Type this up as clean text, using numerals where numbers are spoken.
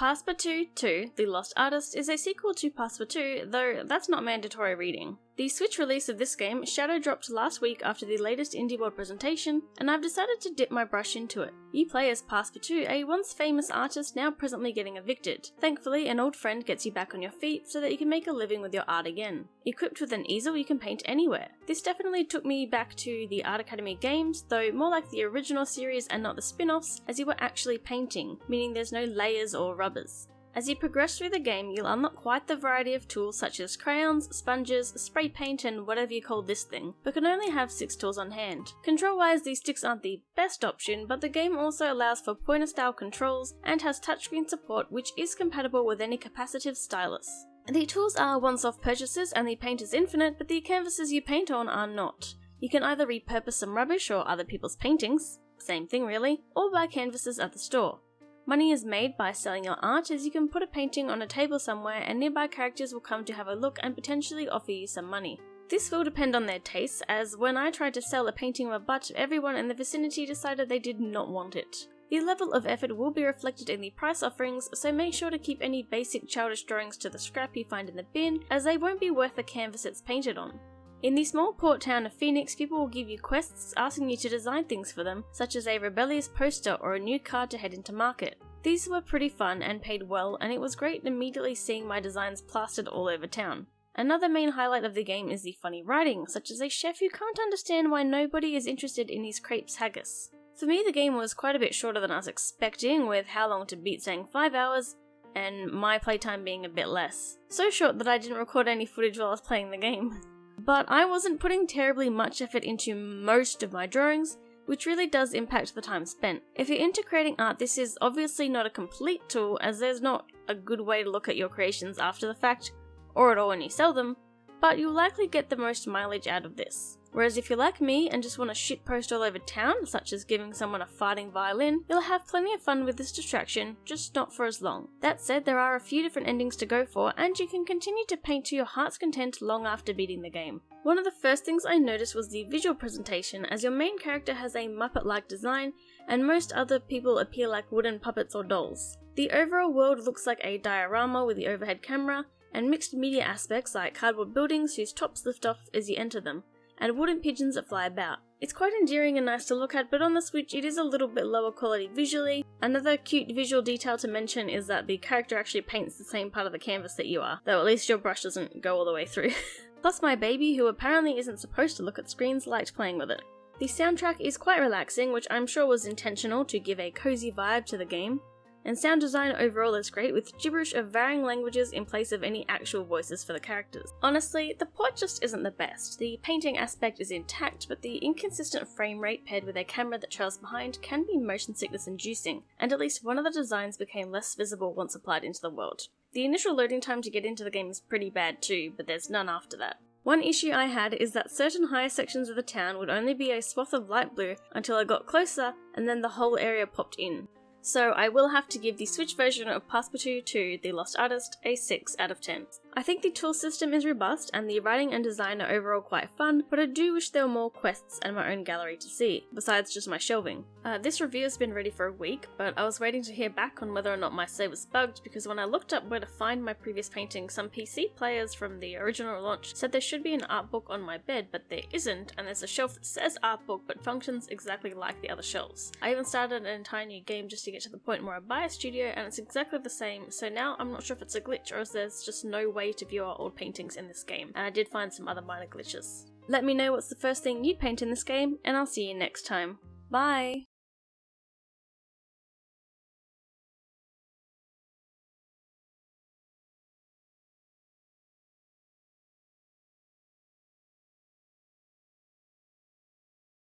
Passpartout 2, The Lost Artist is a sequel to Passpartout, though that's not mandatory reading. The Switch release of this game shadow dropped last week after the latest Indie World presentation, and I've decided to dip my brush into it. You play as Passpartout, a once famous artist now presently getting evicted. Thankfully, an old friend gets you back on your feet so that you can make a living with your art again. Equipped with an easel, you can paint anywhere. This definitely took me back to the Art Academy games, though more like the original series and not the spin-offs, as you were actually painting, meaning there's no layers or rubbers. As you progress through the game, you'll unlock quite the variety of tools such as crayons, sponges, spray paint and whatever you call this thing, but can only have 6 tools on hand. Control-wise, these sticks aren't the best option, but the game also allows for pointer-style controls and has touchscreen support, which is compatible with any capacitive stylus. The tools are once-off purchases and the paint is infinite, but the canvases you paint on are not. You can either repurpose some rubbish or other people's paintings, same thing really, or buy canvases at the store. Money is made by selling your art, as you can put a painting on a table somewhere and nearby characters will come to have a look and potentially offer you some money. This will depend on their tastes, as when I tried to sell a painting of a butt, everyone in the vicinity decided they did not want it. The level of effort will be reflected in the price offerings, so make sure to keep any basic childish drawings to the scrap you find in the bin, as they won't be worth the canvas it's painted on. In the small port town of Phenix, people will give you quests asking you to design things for them, such as a rebellious poster or a new card to head into market. These were pretty fun and paid well, and it was great immediately seeing my designs plastered all over town. Another main highlight of the game is the funny writing, such as a chef who can't understand why nobody is interested in his crepes haggis. For me, the game was quite a bit shorter than I was expecting, with How Long to Beat saying 5 hours, and my playtime being a bit less. So short that I didn't record any footage while I was playing the game. But I wasn't putting terribly much effort into most of my drawings, which really does impact the time spent. If you're into creating art, this is obviously not a complete tool, as there's not a good way to look at your creations after the fact, or at all when you sell them, but you'll likely get the most mileage out of this. Whereas if you're like me and just want to shitpost all over town, such as giving someone a farting violin, you'll have plenty of fun with this distraction, just not for as long. That said, there are a few different endings to go for, and you can continue to paint to your heart's content long after beating the game. One of the first things I noticed was the visual presentation, as your main character has a Muppet-like design, and most other people appear like wooden puppets or dolls. The overall world looks like a diorama with the overhead camera, and mixed media aspects like cardboard buildings whose tops lift off as you enter them, and wooden pigeons that fly about. It's quite endearing and nice to look at, but on the Switch it is a little bit lower quality visually. Another cute visual detail to mention is that the character actually paints the same part of the canvas that you are, though at least your brush doesn't go all the way through. Plus my baby, who apparently isn't supposed to look at screens, liked playing with it. The soundtrack is quite relaxing, which I'm sure was intentional to give a cozy vibe to the game. And sound design overall is great, with gibberish of varying languages in place of any actual voices for the characters. Honestly, the port just isn't the best. The painting aspect is intact, but the inconsistent frame rate paired with a camera that trails behind can be motion sickness inducing, and at least one of the designs became less visible once applied into the world. The initial loading time to get into the game is pretty bad too, but there's none after that. One issue I had is that certain higher sections of the town would only be a swath of light blue until I got closer, and then the whole area popped in. So I will have to give the Switch version of Passpartout 2, The Lost Artist, a 6 out of 10. I think the tool system is robust and the writing and design are overall quite fun, but I do wish there were more quests and my own gallery to see, besides just my shelving. This review has been ready for a week, but I was waiting to hear back on whether or not my save was bugged, because when I looked up where to find my previous painting, some PC players from the original launch said there should be an art book on my bed, but there isn't, and there's a shelf that says art book but functions exactly like the other shelves. I even started an entire new game just to get to the point where I buy a studio and it's exactly the same, so now I'm not sure if it's a glitch or if there's just no way to view our old paintings in this game, and I did find some other minor glitches. Let me know what's the first thing you paint in this game, and I'll see you next time. Bye!